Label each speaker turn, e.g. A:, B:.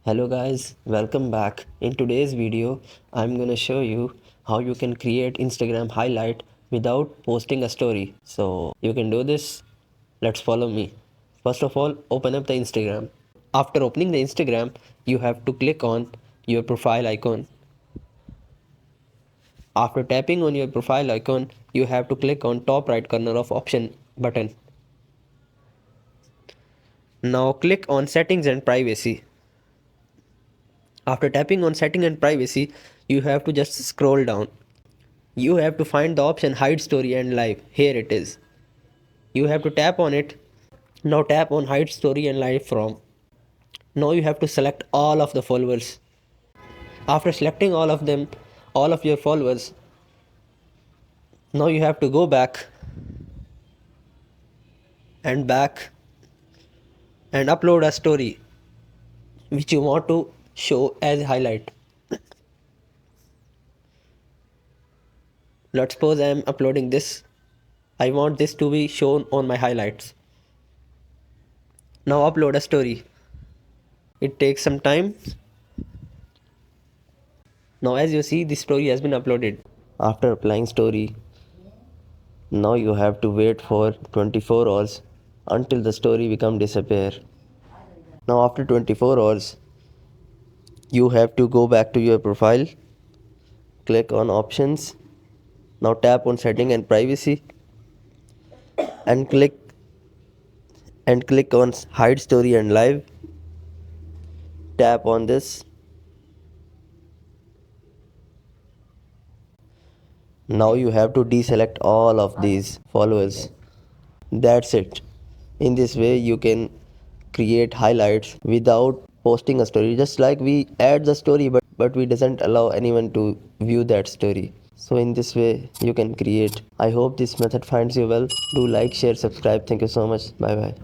A: Hello guys, welcome back. In today's video, I'm gonna show you how you can create Instagram highlight without posting a story. So you can do this. Let's follow me. First of all, open up the Instagram. After opening the Instagram, you have to click on your profile icon. After tapping on your profile icon, you have to click on top right corner of option button. Now click on settings and privacy. After tapping on setting and privacy, you have to just scroll down. You have to find the option hide story and live. Here it is. You have to tap on it. Now tap on hide story and live from. Now you have to select all of the followers. After selecting all of them, all of your followers, now you have to go back and upload a story which you want to show as highlight. Let's suppose I am uploading this. I want this to be shown on my highlights. Now upload a story. It takes some time. Now as you see, the story has been uploaded. After applying story, now you have to wait for 24 hours until the story become disappear. Now after 24 hours, you have to go back to your profile, click on options, now tap on setting and privacy and click on hide story and live. Tap on this. Now you have to deselect all of these followers. That's it. In this way you can create highlights without posting a story, just like we add the story but we doesn't allow anyone to view that story. So in this way you can create. I hope this method finds you well. Do like, share, subscribe. Thank you so much. Bye bye.